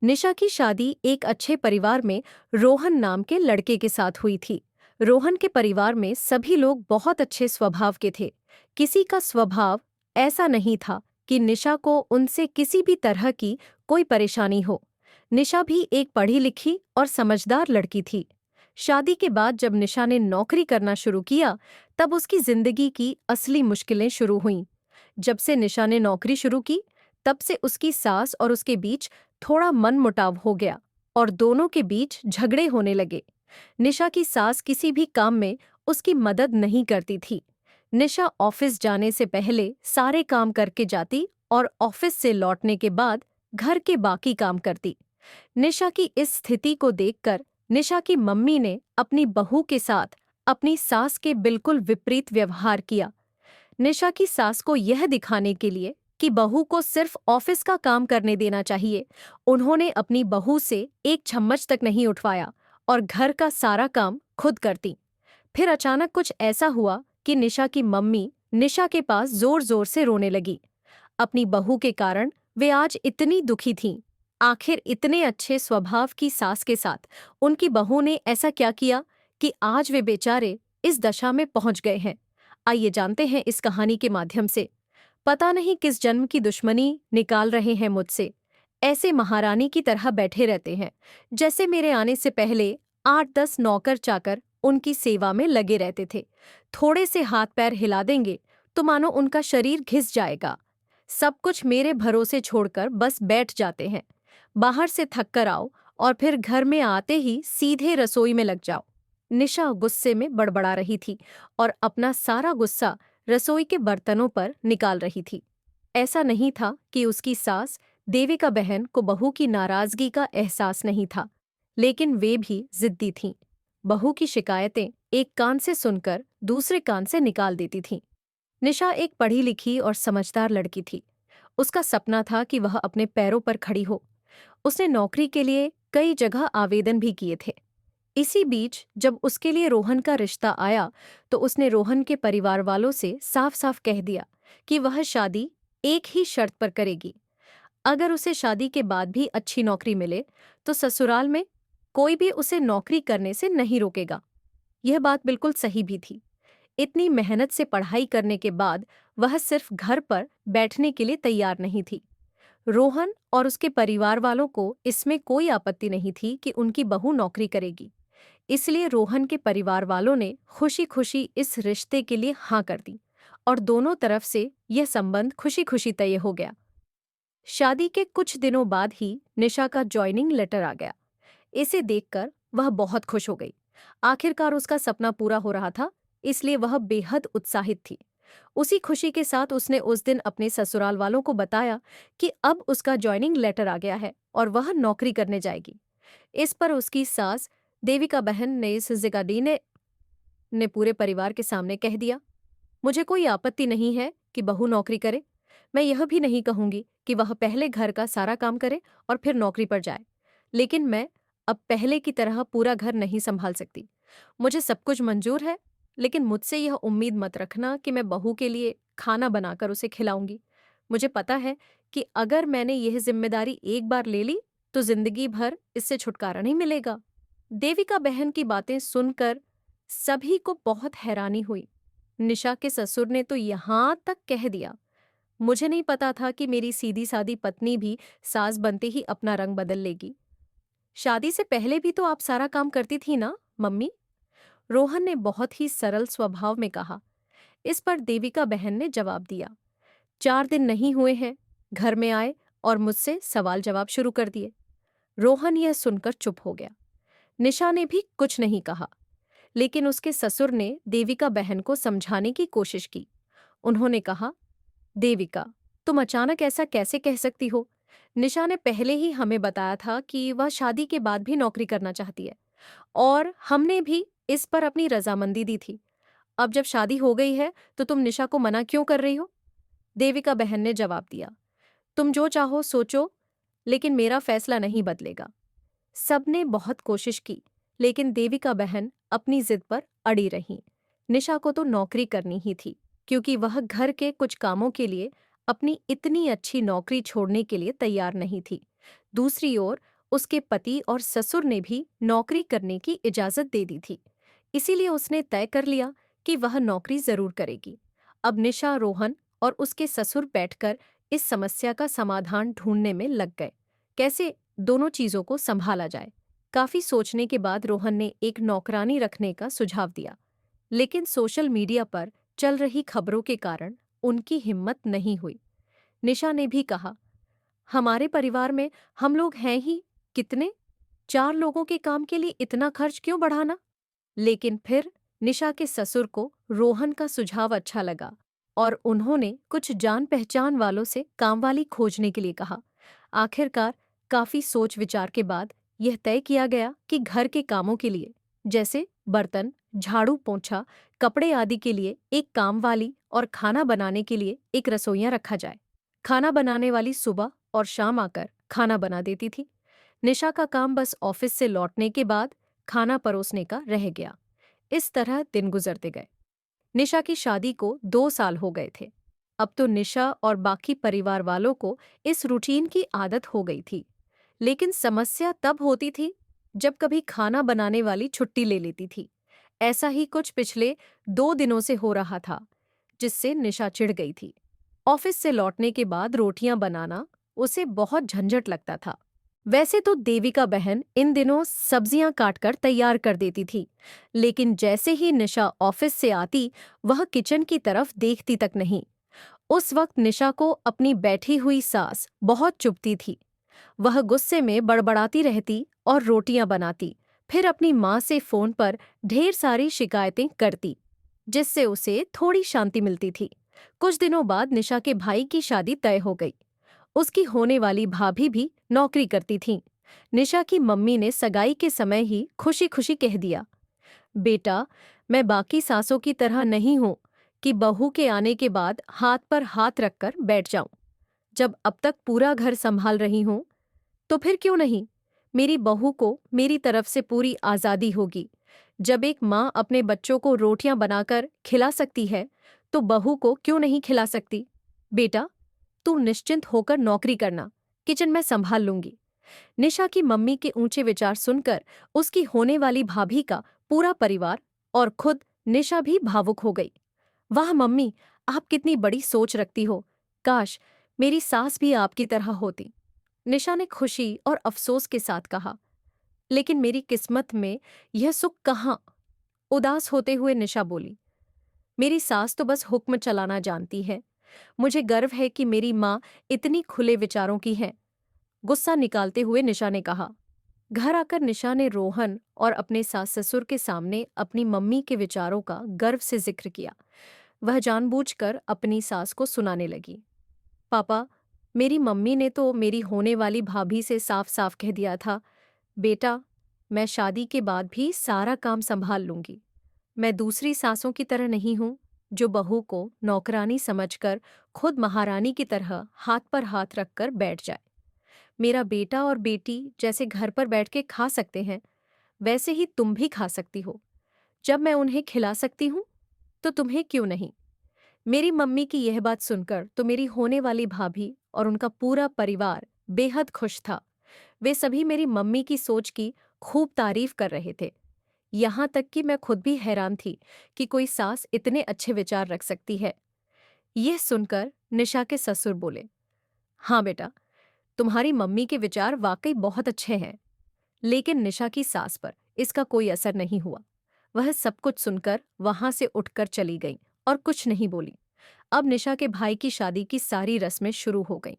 निशा की शादी एक अच्छे परिवार में रोहन नाम के लड़के के साथ हुई थी। रोहन के परिवार में सभी लोग बहुत अच्छे स्वभाव के थे। किसी का स्वभाव ऐसा नहीं था कि निशा को उनसे किसी भी तरह की कोई परेशानी हो। निशा भी एक पढ़ी लिखी और समझदार लड़की थी। शादी के बाद जब निशा ने नौकरी करना शुरू किया, तब उसकी जिंदगी की असली मुश्किलें शुरू हुईं। जब से निशा ने नौकरी शुरू की, तब से उसकी सास और उसके बीच थोड़ा मनमुटाव हो गया और दोनों के बीच झगड़े होने लगे। निशा की सास किसी भी काम में उसकी मदद नहीं करती थी। निशा ऑफिस जाने से पहले सारे काम करके जाती और ऑफिस से लौटने के बाद घर के बाकी काम करती। निशा की इस स्थिति को देखकर निशा की मम्मी ने अपनी बहू के साथ अपनी सास के बिल्कुल विपरीत व्यवहार किया। निशा की सास को यह दिखाने के लिए कि बहू को सिर्फ ऑफिस का काम करने देना चाहिए, उन्होंने अपनी बहू से एक चम्मच तक नहीं उठवाया और घर का सारा काम खुद करती। फिर अचानक कुछ ऐसा हुआ कि निशा की मम्मी निशा के पास जोर जोर से रोने लगी। अपनी बहू के कारण वे आज इतनी दुखी थीं। आखिर इतने अच्छे स्वभाव की सास के साथ उनकी बहू ने ऐसा क्या किया कि आज वे बेचारे इस दशा में पहुंच गए हैं। आइए जानते हैं इस कहानी के माध्यम से। पता नहीं किस जन्म की दुश्मनी निकाल रहे हैं मुझसे। ऐसे महारानी की तरह बैठे रहते हैं, जैसे मेरे आने से पहले 8-10 नौकर चाकर उनकी सेवा में लगे रहते थे। थोड़े से हाथ पैर हिला देंगे तो मानो उनका शरीर घिस जाएगा। सब कुछ मेरे भरोसे छोड़कर बस बैठ जाते हैं। बाहर से थक कर आओ और फिर घर में आते ही सीधे रसोई में लग जाओ। निशा गुस्से में बड़बड़ा रही थी और अपना सारा गुस्सा रसोई के बर्तनों पर निकाल रही थी। ऐसा नहीं था कि उसकी सास देविका बहन को बहू की नाराजगी का एहसास नहीं था, लेकिन वे भी जिद्दी थीं। बहू की शिकायतें एक कान से सुनकर दूसरे कान से निकाल देती थीं। निशा एक पढ़ी लिखी और समझदार लड़की थी। उसका सपना था कि वह अपने पैरों पर खड़ी हो। उसने नौकरी के लिए कई जगह आवेदन भी किए थे। इसी बीच जब उसके लिए रोहन का रिश्ता आया, तो उसने रोहन के परिवार वालों से साफ साफ कह दिया कि वह शादी एक ही शर्त पर करेगी। अगर उसे शादी के बाद भी अच्छी नौकरी मिले, तो ससुराल में कोई भी उसे नौकरी करने से नहीं रोकेगा। यह बात बिल्कुल सही भी थी। इतनी मेहनत से पढ़ाई करने के बाद वह सिर्फ घर पर बैठने के लिए तैयार नहीं थी। रोहन और उसके परिवार वालों को इसमें कोई आपत्ति नहीं थी कि उनकी बहू नौकरी करेगी। इसलिए रोहन के परिवार वालों ने खुशी खुशी इस रिश्ते के लिए हाँ कर दी और दोनों तरफ से यह संबंध खुशी खुशी तय हो गया। शादी के कुछ दिनों बाद ही निशा का जॉइनिंग लेटर आ गया। इसे देखकर वह बहुत खुश हो गई। आखिरकार उसका सपना पूरा हो रहा था, इसलिए वह बेहद उत्साहित थी। उसी खुशी के साथ उसने उस दिन अपने ससुराल वालों को बताया कि अब उसका जॉइनिंग लेटर आ गया है और वह नौकरी करने जाएगी। इस पर उसकी सास देविका बहन ने ने पूरे परिवार के सामने कह दिया, मुझे कोई आपत्ति नहीं है कि बहू नौकरी करे। मैं यह भी नहीं कहूंगी कि वह पहले घर का सारा काम करे और फिर नौकरी पर जाए, लेकिन मैं अब पहले की तरह पूरा घर नहीं संभाल सकती। मुझे सब कुछ मंजूर है, लेकिन मुझसे यह उम्मीद मत रखना कि मैं बहू के लिए खाना बनाकर उसे खिलाऊंगी। मुझे पता है कि अगर मैंने यह जिम्मेदारी एक बार ले ली, तो जिंदगी भर इससे छुटकारा नहीं मिलेगा। देविका बहन की बातें सुनकर सभी को बहुत हैरानी हुई। निशा के ससुर ने तो यहाँ तक कह दिया, मुझे नहीं पता था कि मेरी सीधी सादी पत्नी भी सास बनते ही अपना रंग बदल लेगी। शादी से पहले भी तो आप सारा काम करती थी ना, मम्मी? रोहन ने बहुत ही सरल स्वभाव में कहा। इस पर देविका बहन ने जवाब दिया, 4 दिन नहीं हुए हैं, घर में आए और मुझसे सवाल जवाब शुरू कर दिए। रोहन यह सुनकर चुप हो गया। निशा ने भी कुछ नहीं कहा, लेकिन उसके ससुर ने देविका बहन को समझाने की कोशिश की। उन्होंने कहा, देविका, तुम अचानक ऐसा कैसे कह सकती हो? निशा ने पहले ही हमें बताया था कि वह शादी के बाद भी नौकरी करना चाहती है और हमने भी इस पर अपनी रजामंदी दी थी। अब जब शादी हो गई है, तो तुम निशा को मना क्यों कर रही हो? देविका बहन ने जवाब दिया, तुम जो चाहो सोचो, लेकिन मेरा फैसला नहीं बदलेगा। सबने बहुत कोशिश की, लेकिन देविका बहन अपनी जिद पर अड़ी रहीं। निशा को तो नौकरी करनी ही थी, क्योंकि वह घर के कुछ कामों के लिए अपनी इतनी अच्छी नौकरी छोड़ने के लिए तैयार नहीं थी। दूसरी ओर उसके पति और ससुर ने भी नौकरी करने की इजाजत दे दी थी, इसीलिए उसने तय कर लिया कि वह नौकरी जरूर करेगी। अब निशा, रोहन और उसके ससुर बैठकर इस समस्या का समाधान ढूंढने में लग गए। कैसे दोनों चीजों को संभाला जाए। काफी सोचने के बाद रोहन ने एक नौकरानी रखने का सुझाव दिया, लेकिन सोशल मीडिया पर चल रही खबरों के कारण उनकी हिम्मत नहीं हुई। निशा ने भी कहा, हमारे परिवार में हम लोग हैं ही कितने, 4 लोगों के काम के लिए इतना खर्च क्यों बढ़ाना। लेकिन फिर निशा के ससुर को रोहन का सुझाव अच्छा लगा और उन्होंने कुछ जान पहचान वालों से कामवाली खोजने के लिए कहा। आखिरकार काफी सोच विचार के बाद यह तय किया गया कि घर के कामों के लिए, जैसे बर्तन, झाड़ू, पोंछा, कपड़े आदि के लिए एक कामवाली और खाना बनाने के लिए एक रसोइया रखा जाए। खाना बनाने वाली सुबह और शाम आकर खाना बना देती थी। निशा का काम बस ऑफिस से लौटने के बाद खाना परोसने का रह गया। इस तरह दिन गुजरते गए। निशा की शादी को 2 साल हो गए थे। अब तो निशा और बाकी परिवार वालों को इस रूटीन की आदत हो गई थी। लेकिन समस्या तब होती थी जब कभी खाना बनाने वाली छुट्टी ले लेती थी। ऐसा ही कुछ पिछले 2 दिनों से हो रहा था, जिससे निशा चिढ़ गई थी। ऑफिस से लौटने के बाद रोटियां बनाना उसे बहुत झंझट लगता था। वैसे तो देविका बहन इन दिनों सब्जियां काटकर तैयार कर देती थी, लेकिन जैसे ही निशा ऑफिस से आती, वह किचन की तरफ देखती तक नहीं। उस वक्त निशा को अपनी बैठी हुई सास बहुत चुभती थी। वह गुस्से में बड़बड़ाती रहती और रोटियां बनाती, फिर अपनी माँ से फोन पर ढेर सारी शिकायतें करती, जिससे उसे थोड़ी शांति मिलती थी। कुछ दिनों बाद निशा के भाई की शादी तय हो गई। उसकी होने वाली भाभी भी नौकरी करती थीं। निशा की मम्मी ने सगाई के समय ही खुशी खुशी कह दिया, बेटा, मैं बाकी सासों की तरह नहीं हूं कि बहू के आने के बाद हाथ पर हाथ रखकर बैठ जाऊं। जब अब तक पूरा घर संभाल रही हूं, तो फिर क्यों नहीं? मेरी बहू को मेरी तरफ से पूरी आजादी होगी। जब एक माँ अपने बच्चों को रोटियां बनाकर खिला सकती है, तो बहू को क्यों नहीं खिला सकती? बेटा, तू निश्चिंत होकर नौकरी करना, किचन में संभाल लूंगी। निशा की मम्मी के ऊंचे विचार सुनकर उसकी होने वाली भाभी का पूरा परिवार और खुद निशा भी भावुक हो गई। वाह मम्मी, आप कितनी बड़ी सोच रखती हो। काश मेरी सास भी आपकी तरह होती। निशा ने खुशी और अफसोस के साथ कहा, लेकिन मेरी किस्मत में यह सुख कहाँ। उदास होते हुए निशा बोली, मेरी सास तो बस हुक्म चलाना जानती है। मुझे गर्व है कि मेरी माँ इतनी खुले विचारों की है। गुस्सा निकालते हुए निशा ने कहा। घर आकर निशा ने रोहन और अपने सास ससुर के सामने अपनी मम्मी के विचारों का गर्व से जिक्र किया। वह जानबूझकर अपनी सास को सुनाने लगी, पापा, मेरी मम्मी ने तो मेरी होने वाली भाभी से साफ साफ कह दिया था, बेटा, मैं शादी के बाद भी सारा काम संभाल लूंगी। मैं दूसरी सासों की तरह नहीं हूँ, जो बहू को नौकरानी समझकर खुद महारानी की तरह हाथ पर हाथ रखकर बैठ जाए। मेरा बेटा और बेटी जैसे घर पर बैठ के खा सकते हैं, वैसे ही तुम भी खा सकती हो। जब मैं उन्हें खिला सकती हूँ, तो तुम्हें क्यों नहीं? मेरी मम्मी की यह बात सुनकर तो मेरी होने वाली भाभी और उनका पूरा परिवार बेहद खुश था। वे सभी मेरी मम्मी की सोच की खूब तारीफ कर रहे थे। यहाँ तक कि मैं खुद भी हैरान थी कि कोई सास इतने अच्छे विचार रख सकती है। यह सुनकर निशा के ससुर बोले, हाँ बेटा, तुम्हारी मम्मी के विचार वाकई बहुत अच्छे हैं। लेकिन निशा की सास पर इसका कोई असर नहीं हुआ। वह सब कुछ सुनकर वहां से उठकर चली गई और कुछ नहीं बोली। अब निशा के भाई की शादी की सारी रस्में शुरू हो गईं।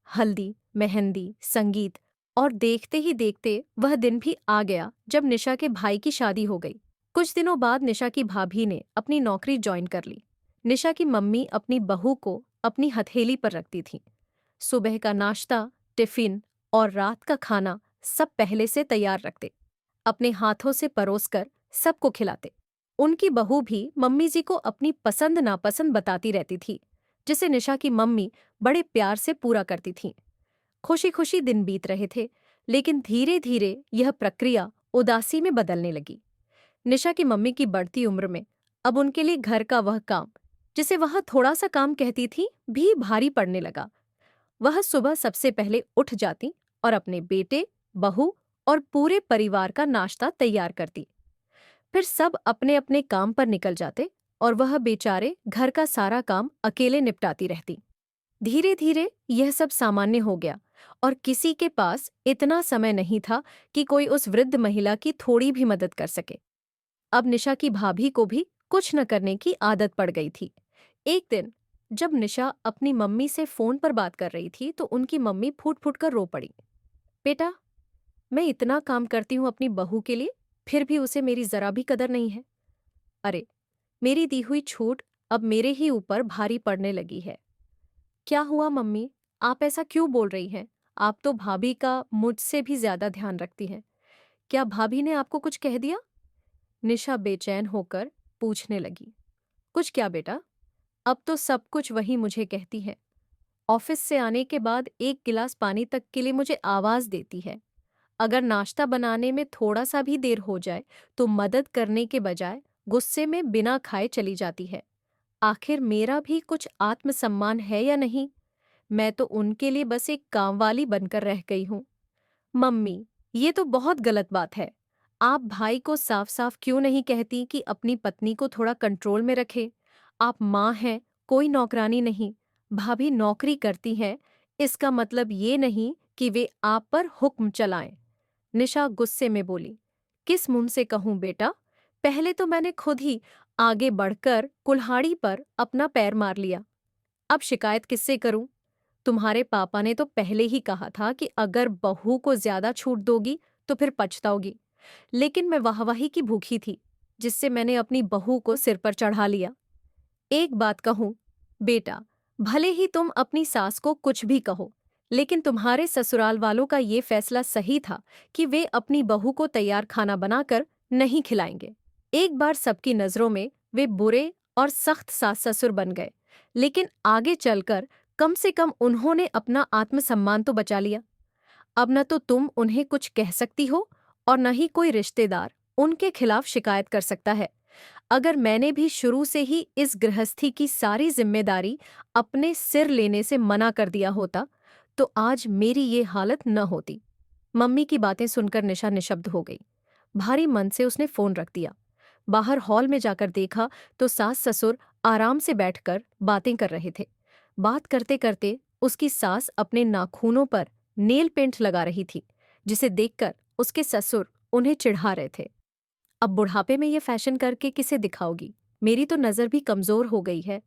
हल्दी, मेहंदी, संगीत, और देखते ही देखते वह दिन भी आ गया जब निशा के भाई की शादी हो गई। कुछ दिनों बाद निशा की भाभी ने अपनी नौकरी ज्वाइन कर ली। निशा की मम्मी अपनी बहू को अपनी हथेली पर रखती थी। सुबह का नाश्ता, टिफिन और रात का खाना सब पहले से तैयार रखते, अपने हाथों से परोसकर सबको खिलाते। उनकी बहू भी मम्मी जी को अपनी पसंद नापसंद बताती रहती थी, जिसे निशा की मम्मी बड़े प्यार से पूरा करती थीं। खुशी खुशी दिन बीत रहे थे, लेकिन धीरे धीरे यह प्रक्रिया उदासी में बदलने लगी। निशा की मम्मी की बढ़ती उम्र में अब उनके लिए घर का वह काम, जिसे वह थोड़ा सा काम कहती थी, भी भारी पड़ने लगा। वह सुबह सबसे पहले उठ जाती और अपने बेटे, बहू और पूरे परिवार का नाश्ता तैयार करती। फिर सब अपने अपने काम पर निकल जाते और वह बेचारे घर का सारा काम अकेले निपटाती रहती। धीरे धीरे यह सब सामान्य हो गया और किसी के पास इतना समय नहीं था कि कोई उस वृद्ध महिला की थोड़ी भी मदद कर सके। अब निशा की भाभी को भी कुछ न करने की आदत पड़ गई थी। एक दिन जब निशा अपनी मम्मी से फोन पर बात कर रही थी तो उनकी मम्मी फूट फूट कर रो पड़ी। बेटा, मैं इतना काम करती हूँ अपनी बहू के लिए, फिर भी उसे मेरी जरा भी कदर नहीं है। अरे, मेरी दी हुई छूट अब मेरे ही ऊपर भारी पड़ने लगी है। क्या हुआ मम्मी, आप ऐसा क्यों बोल रही हैं? आप तो भाभी का मुझसे भी ज्यादा ध्यान रखती हैं। क्या भाभी ने आपको कुछ कह दिया? निशा बेचैन होकर पूछने लगी। कुछ क्या बेटा, अब तो सब कुछ वही मुझे कहती है। ऑफिस से आने के बाद एक गिलास पानी तक के लिए मुझे आवाज देती है। अगर नाश्ता बनाने में थोड़ा सा भी देर हो जाए तो मदद करने के बजाय गुस्से में बिना खाए चली जाती है। आखिर मेरा भी कुछ आत्मसम्मान है या नहीं? मैं तो उनके लिए बस एक कामवाली बनकर रह गई हूँ। मम्मी, ये तो बहुत गलत बात है। आप भाई को साफ साफ क्यों नहीं कहती कि अपनी पत्नी को थोड़ा कंट्रोल में रखे? आप माँ हैं, कोई नौकरानी नहीं। भाभी नौकरी करती हैं, इसका मतलब ये नहीं कि वे आप पर हुक्म चलाएं। निशा गुस्से में बोली। किस मुंह से कहूं बेटा? पहले तो मैंने खुद ही आगे बढ़कर कुल्हाड़ी पर अपना पैर मार लिया। अब शिकायत किससे करूं? तुम्हारे पापा ने तो पहले ही कहा था कि अगर बहू को ज्यादा छूट दोगी तो फिर पछताओगी। लेकिन मैं वाहवाही की भूखी थी, जिससे मैंने अपनी बहू को सिर पर चढ़ा लिया। एक बात कहूं बेटा, भले ही तुम अपनी सास को कुछ भी कहो, लेकिन तुम्हारे ससुराल वालों का ये फैसला सही था कि वे अपनी बहू को तैयार खाना बनाकर नहीं खिलाएंगे। एक बार सबकी नजरों में वे बुरे और सख्त सास ससुर बन गए, लेकिन आगे चलकर कम से कम उन्होंने अपना आत्मसम्मान तो बचा लिया। अब न तो तुम उन्हें कुछ कह सकती हो और न ही कोई रिश्तेदार उनके खिलाफ शिकायत कर सकता है। अगर मैंने भी शुरू से ही इस गृहस्थी की सारी जिम्मेदारी अपने सिर लेने से मना कर दिया होता तो आज मेरी ये हालत न होती। मम्मी की बातें सुनकर निशा निशब्द हो गई। भारी मन से उसने फोन रख दिया। बाहर हॉल में जाकर देखा तो सास ससुर आराम से बैठकर बातें कर रहे थे। बात करते करते उसकी सास अपने नाखूनों पर नेल पेंट लगा रही थी, जिसे देखकर उसके ससुर उन्हें चिढ़ा रहे थे। अब बुढ़ापे में ये फैशन करके किसे दिखाओगी? मेरी तो नजर भी कमजोर हो गई है।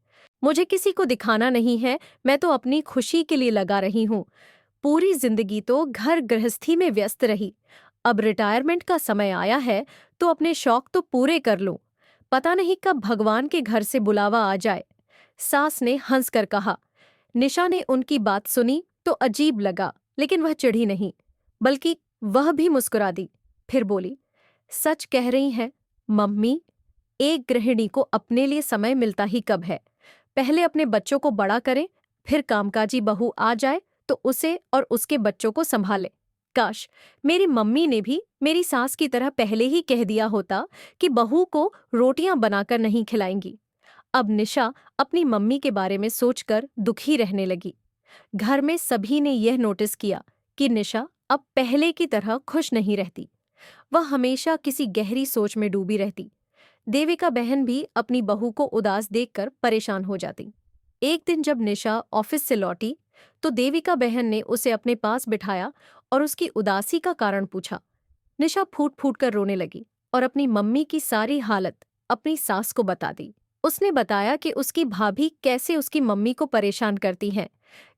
मुझे किसी को दिखाना नहीं है, मैं तो अपनी खुशी के लिए लगा रही हूँ। पूरी जिंदगी तो घर गृहस्थी में व्यस्त रही। अब रिटायरमेंट का समय आया है तो अपने शौक तो पूरे कर लूं। पता नहीं कब भगवान के घर से बुलावा आ जाए। सास ने हंसकर कहा। निशा ने उनकी बात सुनी तो अजीब लगा, लेकिन वह चिढ़ी नहीं, बल्कि वह भी मुस्कुरा दी। फिर बोली, सच कह रही हैं मम्मी, एक गृहिणी को अपने लिए समय मिलता ही कब है। पहले अपने बच्चों को बड़ा करें, फिर कामकाजी बहू आ जाए तो उसे और उसके बच्चों को संभाले। काश मेरी मम्मी ने भी मेरी सास की तरह पहले ही कह दिया होता कि बहू को रोटियां बनाकर नहीं खिलाएंगी। अब निशा अपनी मम्मी के बारे में सोचकर दुखी रहने लगी। घर में सभी ने यह नोटिस किया कि निशा अब पहले की तरह खुश नहीं रहती। वह हमेशा किसी गहरी सोच में डूबी रहती। देविका बहन भी अपनी बहू को उदास देखकर परेशान हो जाती। एक दिन जब निशा ऑफिस से लौटी तो देविका बहन ने उसे अपने पास बिठाया और उसकी उदासी का कारण पूछा। निशा फूट फूट कर रोने लगी और अपनी मम्मी की सारी हालत अपनी सास को बता दी। उसने बताया कि उसकी भाभी कैसे उसकी मम्मी को परेशान करती हैं,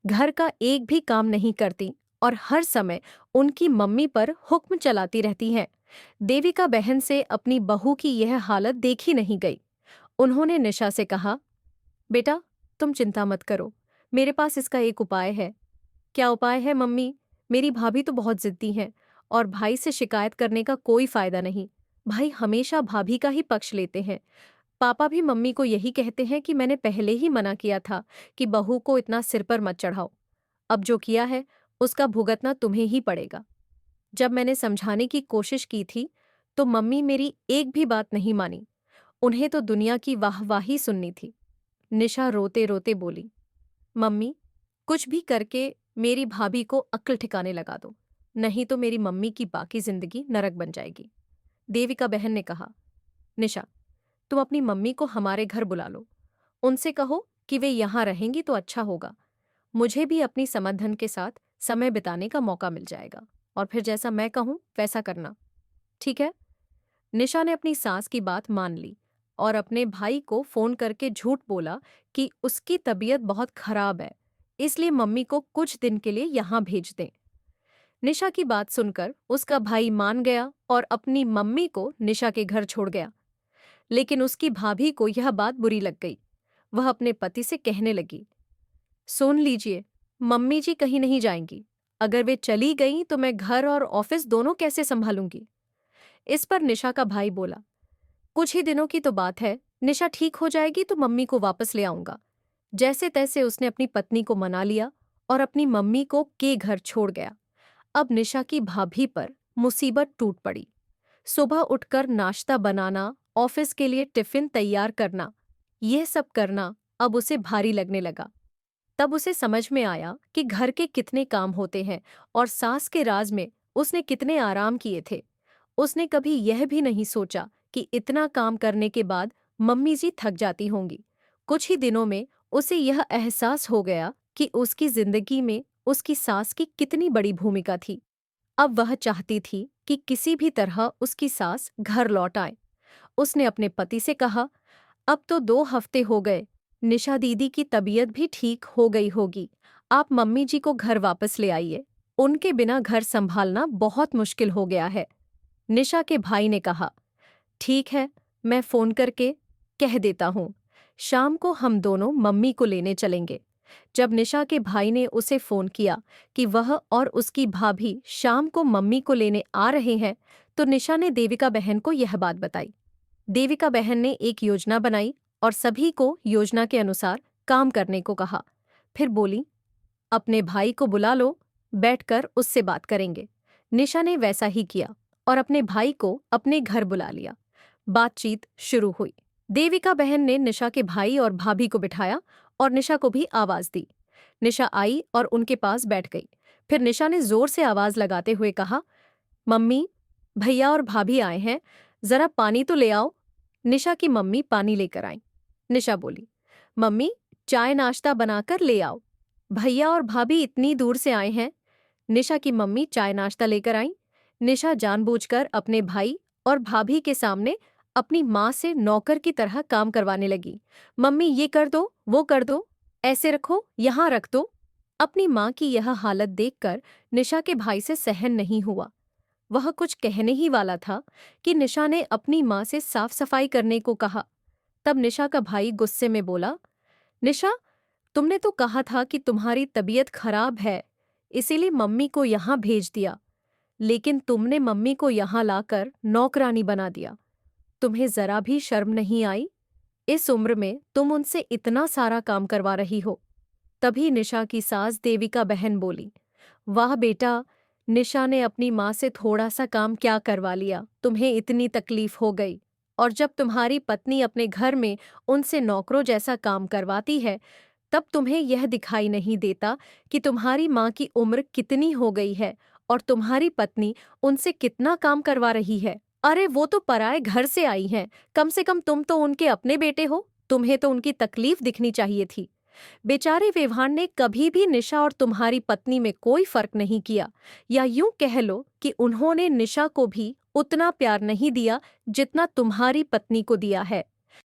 घर का एक भी काम नहीं करती और हर समय उनकी मम्मी पर हुक्म चलाती रहती हैं। देविका बहन से अपनी बहू की यह हालत देखी नहीं गई। उन्होंने निशा से कहा, बेटा तुम चिंता मत करो, मेरे पास इसका एक उपाय है। क्या उपाय है मम्मी? मेरी भाभी तो बहुत जिद्दी हैं और भाई से शिकायत करने का कोई फायदा नहीं। भाई हमेशा भाभी का ही पक्ष लेते हैं। पापा भी मम्मी को यही कहते हैं कि मैंने पहले ही मना किया था कि बहू को इतना सिर पर मत चढ़ाओ। अब जो किया है उसका भुगतना तुम्हें ही पड़ेगा। जब मैंने समझाने की कोशिश की थी तो मम्मी मेरी एक भी बात नहीं मानी। उन्हें तो दुनिया की वाहवाही सुननी थी। निशा रोते रोते बोली, मम्मी कुछ भी करके मेरी भाभी को अक्ल ठिकाने लगा दो। नहीं तो मेरी मम्मी की बाकी जिंदगी नरक बन जाएगी। देविका बहन ने कहा, निशा, तुम अपनी मम्मी को हमारे घर बुला लो। उनसे कहो कि वे यहाँ रहेंगी तो अच्छा होगा। मुझे भी अपनी समधन के साथ समय बिताने का मौका मिल जाएगा। और फिर जैसा मैं कहूँ वैसा करना, ठीक है? निशा ने अपनी सास की बात मान ली और अपने भाई को फोन करके झूठ बोला कि उसकी तबीयत बहुत खराब है, इसलिए मम्मी को कुछ दिन के लिए यहाँ भेज दें। निशा की बात सुनकर उसका भाई मान गया और अपनी मम्मी को निशा के घर छोड़ गया। लेकिन उसकी भाभी को यह बात बुरी लग गई। वह अपने पति से कहने लगी, सुन लीजिए, मम्मी जी कहीं नहीं जाएंगी। अगर वे चली गईं तो मैं घर और ऑफिस दोनों कैसे संभालूंगी? इस पर निशा का भाई बोला, कुछ ही दिनों की तो बात है, निशा ठीक हो जाएगी तो मम्मी को वापस ले आऊंगा। जैसे तैसे उसने अपनी पत्नी को मना लिया और अपनी मम्मी को के घर छोड़ गया। अब निशा की भाभी पर मुसीबत टूट पड़ी। सुबह उठकर नाश्ता बनाना, ऑफिस के लिए टिफिन तैयार करना, यह सब करना अब उसे भारी लगने लगा। तब उसे समझ में आया कि घर के कितने काम होते हैं और सास के राज में उसने कितने आराम किए थे। उसने कभी यह भी नहीं सोचा कि इतना काम करने के बाद मम्मी जी थक जाती होंगी। कुछ ही दिनों में उसे यह एहसास हो गया कि उसकी जिंदगी में उसकी सास की कितनी बड़ी भूमिका थी। अब वह चाहती थी कि किसी भी तरह उसकी सास घर लौट आए। उसने अपने पति से कहा, अब तो 2 हफ्ते हो गए, निशा दीदी की तबीयत भी ठीक हो गई होगी। आप मम्मी जी को घर वापस ले आइए। उनके बिना घर संभालना बहुत मुश्किल हो गया है। निशा के भाई ने कहा, ठीक है, मैं फोन करके कह देता हूँ। शाम को हम दोनों मम्मी को लेने चलेंगे। जब निशा के भाई ने उसे फोन किया कि वह और उसकी भाभी शाम को मम्मी को लेने आ रहे हैं, तो निशा ने देविका बहन को यह बात बताई। देविका बहन ने एक योजना बनाई और सभी को योजना के अनुसार काम करने को कहा। फिर बोली, अपने भाई को बुला लो, बैठकर उससे बात करेंगे। निशा ने वैसा ही किया और अपने भाई को अपने घर बुला लिया। बातचीत शुरू हुई। देविका बहन ने निशा के भाई और भाभी को बिठाया और निशा को भी आवाज दी। निशा आई और उनके पास बैठ गई। फिर निशा ने जोर से आवाज लगाते हुए कहा, मम्मी, भैया और भाभी आए हैं, जरा पानी तो ले आओ। निशा की मम्मी पानी लेकर आई। निशा बोली, मम्मी, चाय नाश्ता बनाकर ले आओ। भैया और भाभी इतनी दूर से आए हैं। निशा की मम्मी चाय नाश्ता लेकर आई। निशा जानबूझकर अपने भाई और भाभी के सामने अपनी माँ से नौकर की तरह काम करवाने लगी। मम्मी, ये कर दो, वो कर दो, ऐसे रखो, यहाँ रख दो। अपनी माँ की यह हालत देखकर निशा के भाई से सहन नहीं हुआ। वह कुछ कहने ही वाला था कि निशा ने अपनी माँ से साफ सफाई करने को कहा। तब निशा का भाई गुस्से में बोला, निशा, तुमने तो कहा था कि तुम्हारी तबीयत खराब है, इसीलिए मम्मी को यहाँ भेज दिया। लेकिन तुमने मम्मी को यहाँ लाकर नौकरानी बना दिया। तुम्हें जरा भी शर्म नहीं आई? इस उम्र में तुम उनसे इतना सारा काम करवा रही हो। तभी निशा की सास देविका बहन बोली, वाह बेटा, निशा ने अपनी माँ से थोड़ा सा काम क्या करवा लिया, तुम्हें इतनी तकलीफ हो गई। और जब तुम्हारी पत्नी अपने घर में उनसे नौकरों जैसा काम करवाती है, तब तुम्हें यह दिखाई नहीं देता कि तुम्हारी माँ की उम्र कितनी हो गई है और तुम्हारी पत्नी उनसे कितना काम करवा रही है। अरे वो तो पराए घर से आई हैं, कम से कम तुम तो उनके अपने बेटे हो, तुम्हें तो उनकी तकलीफ दिखनी चाहिए थी। बेचारे व्यवहार ने कभी भी निशा और तुम्हारी पत्नी में कोई फर्क नहीं किया, या यूं कह लो कि उन्होंने निशा को भी उतना प्यार नहीं दिया जितना तुम्हारी पत्नी को दिया है।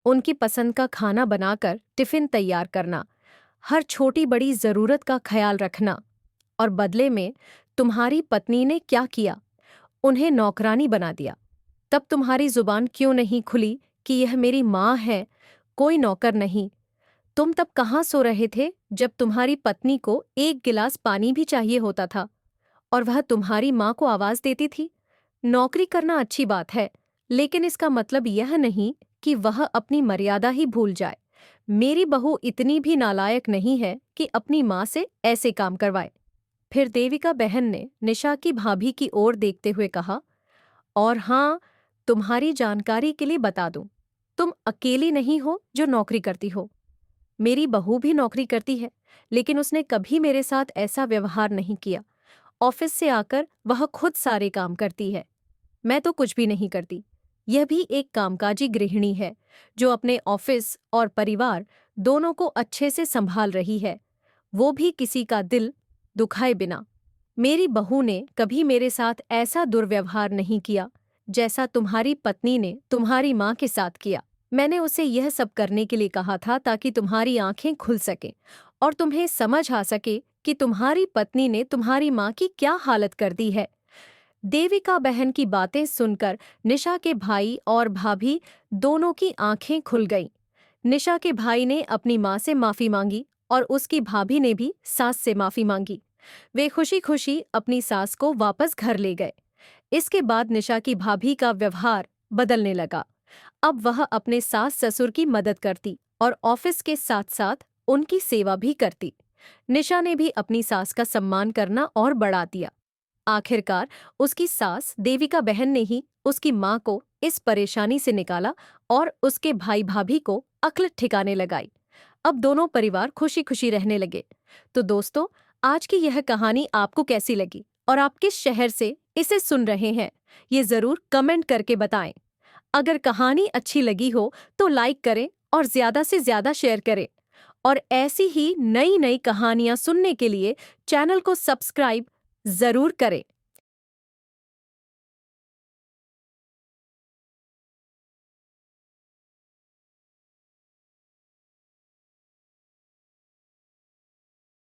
उनकी पसंद का खाना बनाकर टिफिन तैयार करना, हर छोटी बड़ी जरूरत का ख्याल रखना। और बदले में तुम्हारी पत्नी ने क्या किया? उन्हें नौकरानी बना दिया। तब तुम्हारी जुबान क्यों नहीं खुली कि यह मेरी माँ है, कोई नौकर नहीं? तुम तब कहाँ सो रहे थे जब तुम्हारी पत्नी को 1 गिलास पानी भी चाहिए होता था और वह तुम्हारी माँ को आवाज देती थी? नौकरी करना अच्छी बात है, लेकिन इसका मतलब यह नहीं कि वह अपनी मर्यादा ही भूल जाए। मेरी बहू इतनी भी नालायक नहीं है कि अपनी माँ से ऐसे काम करवाए। फिर देविका बहन ने निशा की भाभी की ओर देखते हुए कहा, और हाँ, तुम्हारी जानकारी के लिए बता दूं, तुम अकेली नहीं हो जो नौकरी करती हो। मेरी बहू भी नौकरी करती है, लेकिन उसने कभी मेरे साथ ऐसा व्यवहार नहीं किया ऑफिस से आकर वह खुद सारे काम करती है। मैं तो कुछ भी नहीं करती। यह भी एक कामकाजी गृहिणी है जो अपने ऑफिस और परिवार दोनों को अच्छे से संभाल रही है, वो भी किसी का दिल दुखाए बिना। मेरी बहू ने कभी मेरे साथ ऐसा दुर्व्यवहार नहीं किया जैसा तुम्हारी पत्नी ने तुम्हारी माँ के साथ किया। मैंने उसे यह सब करने के लिए कहा था ताकि तुम्हारी आंखें खुल सकें और तुम्हें समझ आ सके कि तुम्हारी पत्नी ने तुम्हारी माँ की क्या हालत कर दी है। देविका बहन की बातें सुनकर निशा के भाई और भाभी दोनों की आंखें खुल गईं। निशा के भाई ने अपनी माँ से माफी मांगी और उसकी भाभी ने भी सास से माफी मांगी। वे खुशी खुशी अपनी सास को वापस घर ले गए। इसके बाद निशा की भाभी का व्यवहार बदलने लगा। अब वह अपने सास ससुर की मदद करती और ऑफिस के साथ साथ उनकी सेवा भी करती। निशा ने भी अपनी सास का सम्मान करना और बढ़ा दिया। आखिरकार उसकी सास देविका बहन ने ही उसकी माँ को इस परेशानी से निकाला और उसके भाई भाभी को अक्ल ठिकाने लगाई। अब दोनों परिवार खुशी खुशी रहने लगे। तो दोस्तों, आज की यह कहानी आपको कैसी लगी और आप किस शहर से इसे सुन रहे हैं, ये जरूर कमेंट करके बताएं। अगर कहानी अच्छी लगी हो तो लाइक करें और ज्यादा से ज्यादा शेयर करें। और ऐसी ही नई नई कहानियां सुनने के लिए चैनल को सब्सक्राइब जरूर करें।